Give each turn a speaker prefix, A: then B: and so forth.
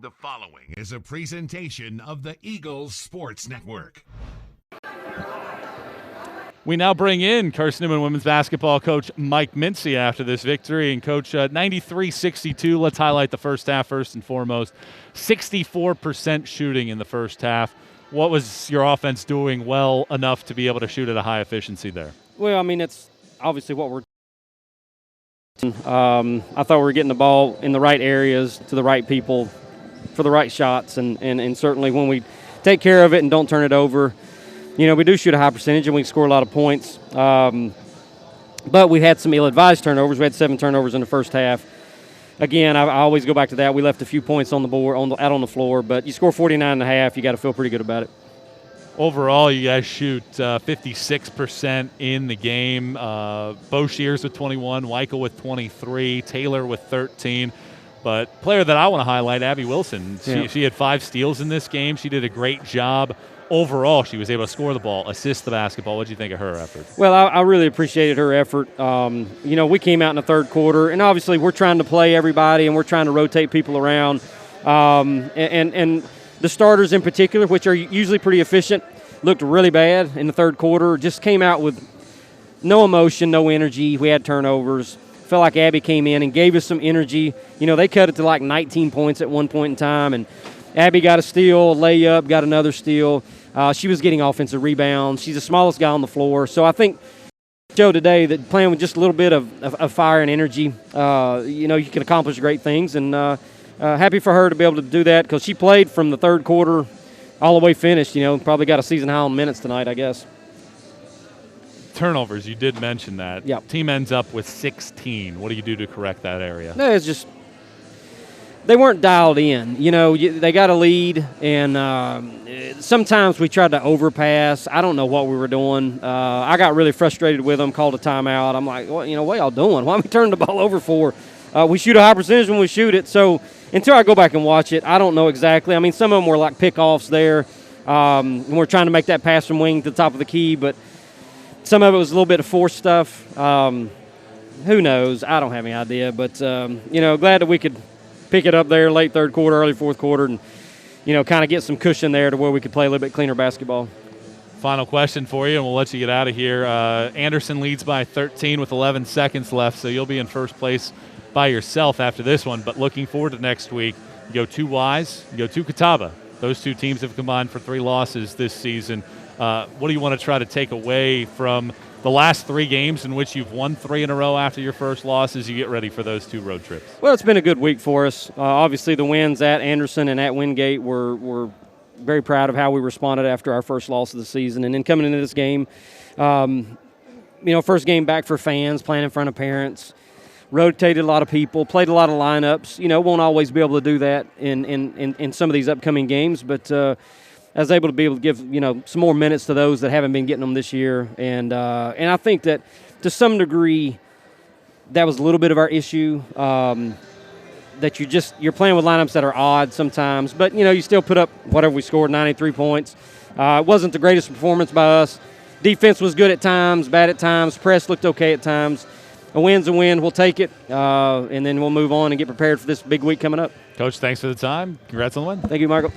A: The following is a presentation of the Eagles Sports Network.
B: We now bring in Carson Newman women's basketball coach Mike Mincey after this victory. And, Coach, 93-62, let's highlight the first half first and foremost. 64% shooting in the first half. What was your offense doing well enough to be able to shoot at a high efficiency there?
C: Well, I mean, it's obviously what we're I thought we were getting the ball in the right areas to the right people for the right shots, and certainly when we take care of it and don't turn it over, you know, we do shoot a high percentage and we can score a lot of points. But we had some ill-advised turnovers. We had 7 turnovers in the first half. Again, I always go back to that. We left a few points on the board, out on the floor, but you score 49.5, you got to feel pretty good about it.
B: Overall, you guys shoot 56% in the game. Bo Shears with 21, Weichel with 23, Taylor with 13. But player that I want to highlight, Abby Wilson. She had 5 steals in this game. She did a great job. Overall, she was able to score the ball, assist the basketball. What did you think of her effort?
C: Well, I really appreciated her effort. You know, we came out in the third quarter, and obviously we're trying to play everybody, and we're trying to rotate people around. And the starters in particular, which are usually pretty efficient, looked really bad in the third quarter. Just came out with no emotion, no energy. We had turnovers. Felt like Abby came in and gave us some energy. You know, they cut it to like 19 points at one point in time, and Abby got a steal, layup, got another steal. She was getting offensive rebounds. She's the smallest guy on the floor. So I think show today that playing with just a little bit of fire and energy, you know, you can accomplish great things. And happy for her to be able to do that because she played from the third quarter all the way finished. You know, probably got a season high on minutes tonight, I guess.
B: Turnovers, you did mention that.
C: Yep.
B: Team ends up with 16. What do you do to correct that area?
C: No, it's just they weren't dialed in. You know, they got a lead, and sometimes we tried to overpass. I don't know what we were doing. I got really frustrated with them, called a timeout. I'm like, well, you know, what y'all doing? Why are we turning the ball over for? We shoot a high percentage when we shoot it. So until I go back and watch it, I don't know exactly. I mean, some of them were like pickoffs there. And we're trying to make that pass from wing to the top of the key, but some of it was a little bit of forced stuff. Who knows? I don't have any idea. But, you know, glad that we could pick it up there late third quarter, early fourth quarter, and, you know, kind of get some cushion there to where we could play a little bit cleaner basketball.
B: Final question for you, and we'll let you get out of here. Anderson leads by 13 with 11 seconds left, so you'll be in first place by yourself after this one. But looking forward to next week, you go to Wise, you go to Catawba. Those two teams have combined for 3 losses this season. What do you want to try to take away from the last 3 games in which you've won 3 in a row after your first loss as you get ready for those 2 road trips?
C: Well, it's been a good week for us. Obviously, the wins at Anderson and at Wingate were very proud of how we responded after our first loss of the season. And then coming into this game, you know, first game back for fans, playing in front of parents, rotated a lot of people, played a lot of lineups. You know, won't always be able to do that in some of these upcoming games, but I was able to give, you know, some more minutes to those that haven't been getting them this year. And I think that to some degree that was a little bit of our issue, that you're playing with lineups that are odd sometimes. But, you know, you still put up whatever we scored, 93 points. It wasn't the greatest performance by us. Defense was good at times, bad at times. Press looked okay at times. A win's a win. We'll take it, and then we'll move on and get prepared for this big week coming up.
B: Coach, thanks for the time. Congrats on the win.
C: Thank you, Michael.